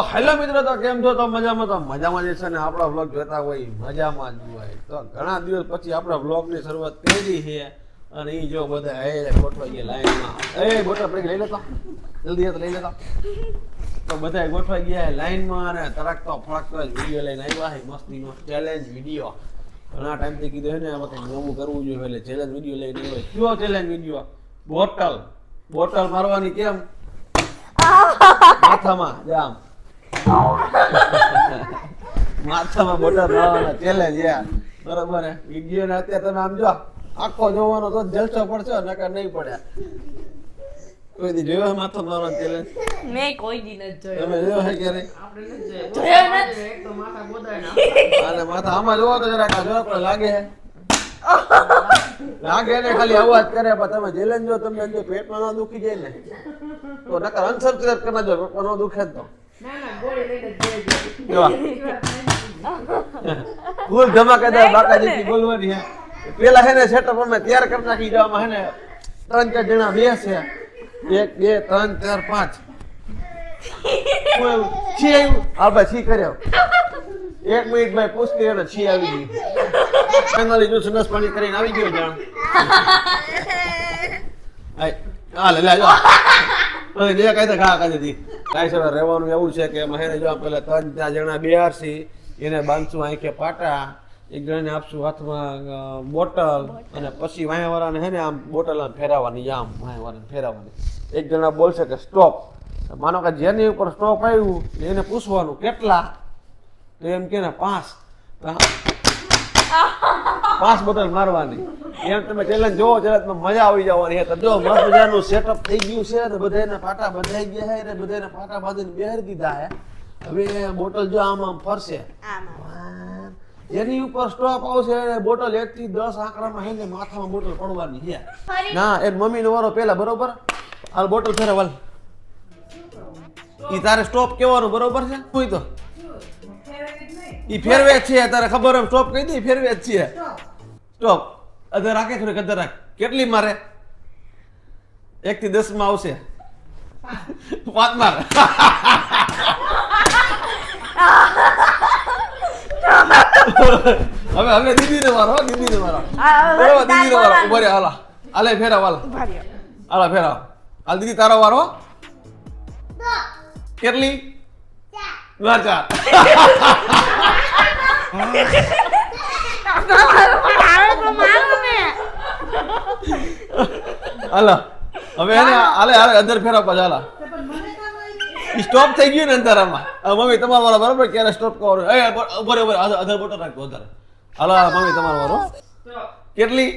Hello મિત્રો, તો કેમ છો? તો મજામાં જ છે ને. આપણા વ્લોગ જોતા હોય મજામાં જ હોય. તો ઘણા દિવસ પછી આપણા વ્લોગની શરૂઆત કરી છે અને એ જો બધા ગોઠવાઈ ગયા લાઈનમાં. ગોઠવા પડી લઈ લેતો, જલ્દી લઈ લેતો. તો બધા ગોઠવાઈ ગયા લાઈનમાં અને તરકતો ફળકતો વિડીયો લઈને આવ્યા છે. મસ્તીનો ચેલેન્જ વિડીયો. ઘણા ટાઈમથી કીધું છે ને આમાં કંઈક નવું કરવું જોઈએ, એટલે ચેલેન્જ વિડીયો લઈને આવ્યો. કયો ચેલેન્જ વિડીયો? બોટલ મારવાની. કેમ? માથામાં જામ. માથામાં બોટલ મારવાના ચેલેન્જ યાર. બરોબર હે. વિડીયો ને અત્યારે તમે આમ જો આખો જોવાનો તો જલસો પડશે, નકર નહીં પડે. કોઈ દી જોયો માથા મારવાનો ચેલેન્જ? મેં કોઈ દી નથી જોયો. તમે જોયો છે ક્યારે? આપણે નથી જોયો. એક તો માથા બોદાય અને માથા આમાં જોવો તો જરાક જો પણ લાગે ને ખાલી અવાજ કરે, પણ તમે ચેલેન્જ જો તમને જો પેટમાં ન દુખી જાય ને તો નકર અનસબસ્ક્રાઇબ કરી નાખજો. પેટમાં ન દુખે તો ફૂલ ધમાકેદાર બાકાજી બોલવાની હે. પેલા હે ને સેટઅપ અમે તૈયાર કરી નાખી જવામાં હે ને 3-4 જણા બેસે. 1 2 3 4 5 છી આવ્યું. હા ભાઈ છી કર્યો. 1 મિનિટ ભાઈ પૂછતી અને છી આવી ગઈ. ફાઇનલી જો સંડાસ પાણી કરીને આવી ગયો જાણ. હાલે લે જો હવે જે કઈ તો ઘા કાઢી દી. કાંઈ સર રહેવાનું એવું છે કે મહેને જો પેલા 3-4 જણા બેહારસી, એને બાંધશું આંખે પાટા, એક જણાને આપશું હાથમાં બોટલ, અને પછી વાંયાવાળાને હે ને આમ બોટલ આમ ફેરવવાની, આમ વાંયાવાળાને ફેરવવાની. એક જણા બોલશે કે સ્ટોપ. માનો કે જેની ઉપર સ્ટોપ આવ્યું એને પૂછવાનું કેટલા, તો એમ કે ને 5 બોટલ મારવાની. એમ તમે ચેલેન્જ જોવો, ચેલેન્જમાં મજા આવી જવાની. તો જો મસ્ત મજાનું સેટઅપ થઈ ગયું છે અને બધાને પાટા બંધાઈ ગયા છે અને બધાને પાટા બાંધીને બેહારી દીધા છે. હવે બોટલ જો આમ ફરશે, જેની ઉપર સ્ટોપ આવશે અને બોટલ 1 થી 10 આંકડામાં હે ને માથામાં બોટલ પડવાની છે. ના એ મમ્મીનો વારો પેલા, બરોબર? આ બોટલ ફેરવલ. ઈ તારે સ્ટોપ કેવાનું, બરોબર છે? કોઈ તો ઈ ફેરવે જ છે, તારે ખબર એમ સ્ટોપ કહી દે, ફેરવે જ છે. સ્ટોપ. અધર રાખે થોડીક અધર રાખ. કેટલી મારે? 1 થી 10 માં આવશે 5 માર. હવે દીદીને મારો, દીદીને મારો. બરોબર, દીદીને મારો. ઉભા રે. હાલા હાલે ફેરાવ. હાલા ફેરાવ. હાલ દીદી તારો વારો. કેટલી? 4. હાલો હવે એને હાલે અંદર ફેરવ પાછા. હાલા સ્ટોપ થઈ ગયું ને અંધારામાં. મમ્મી તમારો વારો, બરોબર? ક્યારે સ્ટોપ કરવાનો? ઉભર અધર બોટલ રાખો, અધર. હાલો મમ્મી તમારો વારો. કેટલી?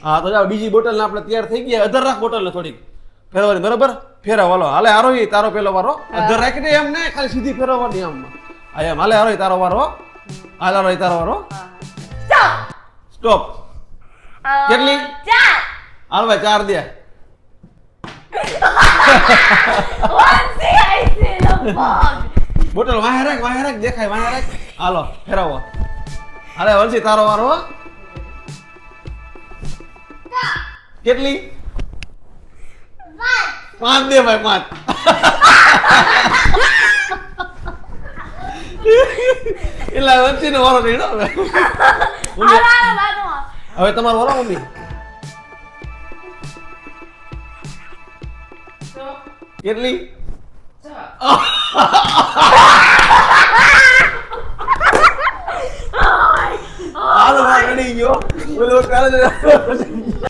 હા તો જાઓ, બીજી બોટલ ને આપણે તૈયાર થઈ ગયા. અધર રાખ બોટલ ને થોડીક ફેરવાની, બરોબર? ફેરવ. હાલો હાલે આરોહી તારો પેલો વારો. અધર રાખીને એમ ને ખાલી સીધી ફેરવવાની આમ. હા એમ. હાલે આરોહી તારો વારો. હાલ આરોહી તારો વારો. સ્ટોપ. કેટલી? 4. હાલ ભાઈ 4 દે. બોટલ વાહે રાખ દેખાય, વાહે રાખ. હાલો ફેરવો. હાલે વંશી તારો વારો. કેટલી? 5 દે ભાઈ, 5. એટલે વંશી નો વારો નહીં. હવે તમારો વારો મમ્મી. કેટલી? 6.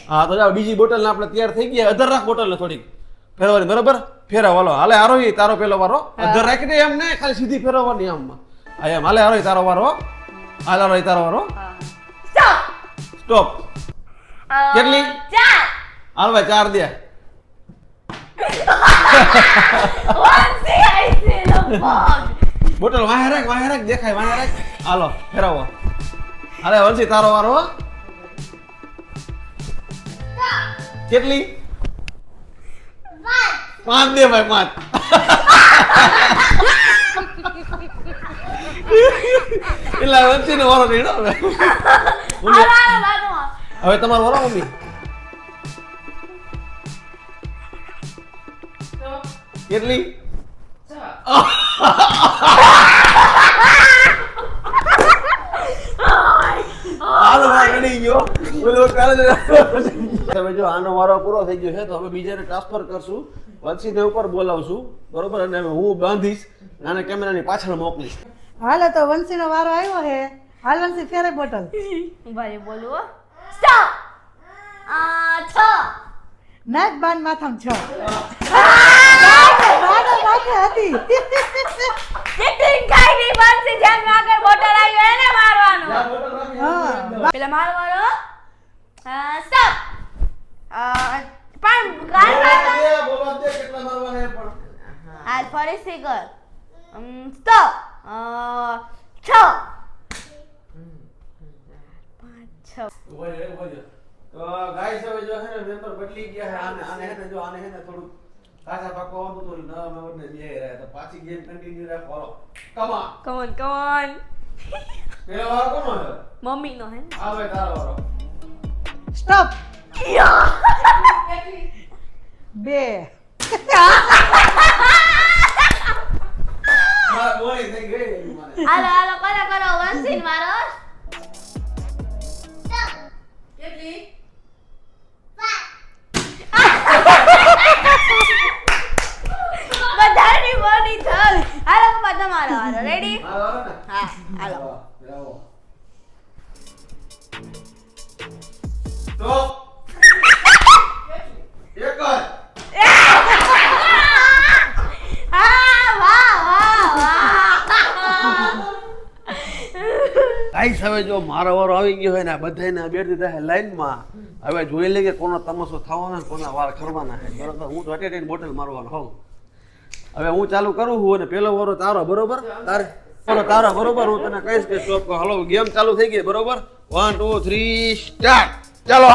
હા તો જાઓ, બીજી બોટલ ને આપણે તૈયાર થઈ ગયા. અધર રાખ બોટલ ને થોડીક ફેરવાની, બરોબર? ફેરવ. હાલો હાલે આરોહી તારો પેલો વારો. અધર રાખીને એમ ને ખાલી સીધી ફેરવવાની આમ. હા એમ. હાલે આરોહી તારો વારો. હાલ આરોહી તારો વારો. સ્ટોપ. કેટલી? 4. હાલ ભાઈ 4 દે. બોટલ વાહે રાખ દેખાય, વાહે રાખ. હાલો ફેરવો. હાલે વંશી તારો વારો. કેટલી? 5 દે ભાઈ, 5. એટલે વંશીનો વારો નહીં ને હવે. હવે તમારો વારો મમ્મી. કેટલી? હાલો ભાઈ રડી ગયો. બોલો કાલે તમે જો આનો વારો પૂરો થઈ ગયો છે તો હવે બીજાને ટ્રાન્સફર કરશું. વંશીને ઉપર બોલાવશું બરોબર, અને હું બાંધીશ અને કેમેરાની પાછળ મોકલીશ. હાલો તો વંશીનો વારો આવ્યો હે. હાલ વંશી ફેરે બોટલ. ભાઈ બોલો સ્ટોપ 6 નાક બાન માથામ 6 હતી. ચીટિંગ કાઈ નહીં બનશે. જેમ આગળ બોટલ આવી એને મારવાનું. હા પેલા મારવાનો સ્ટોપ પણ ગાળવાનો બોલવા દે કેટલા મારવાના એ પણ. આ ફરીથી કર સ્ટોપ 6 તો ગાઈસ હવે જો હે ને મેમ્બર બદલી ગયા છે. આને હે ને જો આને હે ને થોડું કાચા પાકો આવતું હતું નવા મેમ્બર ને બે રહ્યા તો પાછી ગેમ કન્ટિન્યુ રાખો. હાલો કમા કમ ઓન પેલો વારો કોનો છે? મમ્મી નો હે આ ભાઈ તારો વારો. સ્ટોપ 2 માર મોળી થઈ ગઈ મારે. હાલો હાલો કરો વંશીન મારો કેટલી બધાની બોડી ચાલ. હાલો પપ્પા તમારો હાલો રેડી મારો વારો ને? હા હાલો બ્રાવો. સ્ટોપ. એક જ. ગાઈસ હવે જો મારો વારો આવી ગયો હોય ને આ બધાને બેઠી દીધા લાઈનમાં. હવે જોઈ લે કે કોનો તમાશો થવાનો ને કોના વાળ ખરવાના છે બરોબર. હું તો અટેટીને બોટલ મારવાનો હોઉં. હવે હું ચાલુ કરું છું અને પેલો વારો તારો બરોબર. તારો બરોબર. હું તને કહીશ કે સ્ટોપ કરો. હાલો ગેમ ચાલુ થઈ ગઈ બરોબર. 1 2 3 સ્ટાર્ટ. ચાલો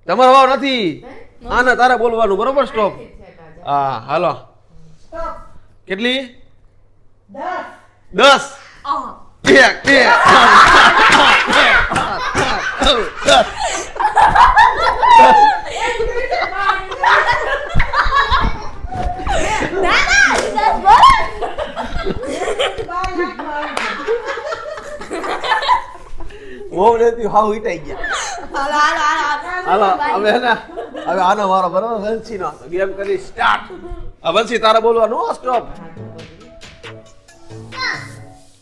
તમારો વારો નથી. આને તારે બોલવાનું બરોબર. સ્ટોપ. હા હાલો. કેટલી? 10 એક બે બહુ લેતી હાવ ઈટાઈ ગયા. હાલો હવે હે ને હવે આનો વારો બરોબર. વંશીનો ગેમ કરી સ્ટાર્ટ. વંશી તારે બોલવાનું. સ્ટોપ.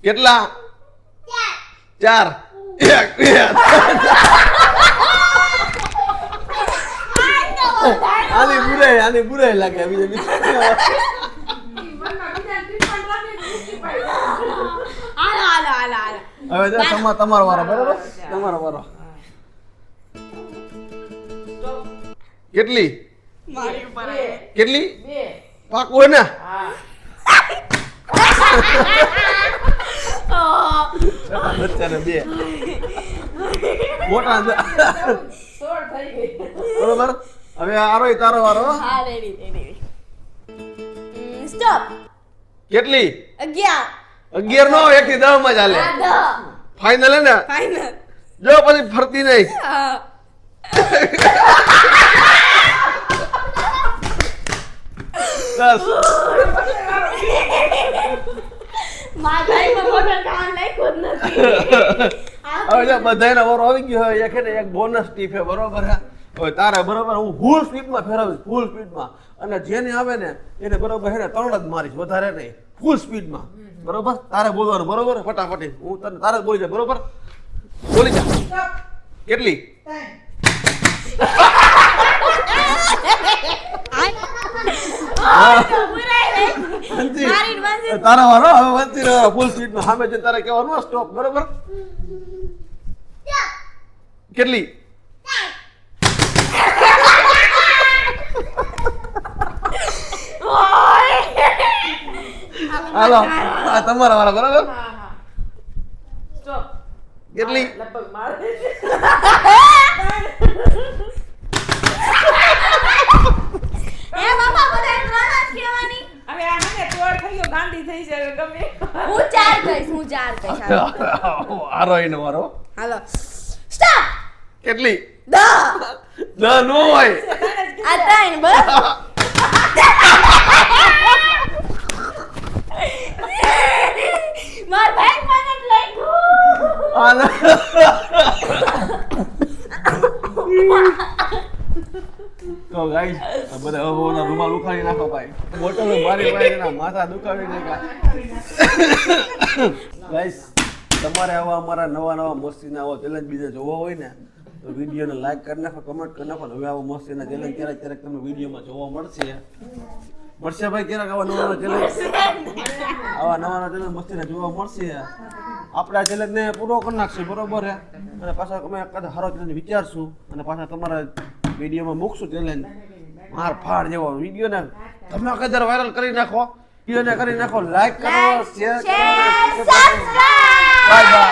કેટલા? 4 એક બે આની બુરાઈ લાગે. હવે જો તમારો વારો બરોબર. તમારો વારો. કેટલી? કેટલી? પાકું હે ને? બચ્ચાને 2 મોટા બરોબર. હવે આરોય તારો વારો. હા રેડી સ્ટોપ. કેટલી? 11 નો 1 થી 10 માં ચાલે. ફાઇનલ હે ને? ફાઇનલ. જો પછી ફરતી નહીં. દસ. હવે જો બધાયનો વારો આવી ગયો હોય એક બોનસ ટીપ છે બરોબર. હવે તારે બરોબર હું ફૂલ સ્પીડમાં ફેરવીશ. ફૂલ સ્પીડમાં. અને જેને આવે ને એને બરોબર હે ને 3 જ મારીશ વધારે નહીં. ફૂલ સ્પીડમાં બરોબર. તારે બોલવાનું બરોબર. ફટાફટી હું તને તારે બોલી જા બરોબર. બોલી જા. કેટલી? તારા વારો. હવે વંશી ફૂલ સ્પીડમાં સામે જઈને તારે કહેવાનું સ્ટોપ બરોબર. કેટલી? હાલો તમારા વાળા બરાબર. કેટલી? એ બાપા બધા 3 જ કહેવાની. હવે આ મને 3 લોડ થઈ ગયો ગાંડી થઈ છે હવે ગમે હું 4 કહીશ હાલો. આરો એને મારો હાલો સ્ટોપ કેટલી 10 નો હોય આ 3 બસ માર ભાઈ મને લઈ આને તો ગાઈસ બધા ઓના રૂમાલ ઉખાડી નાખો ભાઈ બોટલ મારી ભાઈ ના માથા દુખાવી નાખા ગાઈસ તમારે આવા અમારા નવા મસ્તીના આવા ચેલેન્જ બીજા જોવા હોય ને તો વિડીયોને લાઈક કરી નાખો કમેન્ટ કરી નાખો હવે આવા મસ્તીના ચેલેન્જ ક્યારેક તમને વિડીયોમાં જોવા મળશે ભાઈ ક્યારેક આવા નવા ચેલેન્જ મસ્તીના જોવા મળશે આપણે આ ચેલેન્જને પૂરો કરી નાખશું બરોબર હે અને પાછા અમે કદાચ સારો ચેલેન્જ વિચારશું અને પાછા તમારા વિડીયોમાં મૂકશું ચેલેન્જ માર ફાડ જેવો વિડીયોને તમે કદાચ વાયરલ કરી નાખો વિડીયોને કરી નાખો લાઈક કરો શેર કરો બાય બાય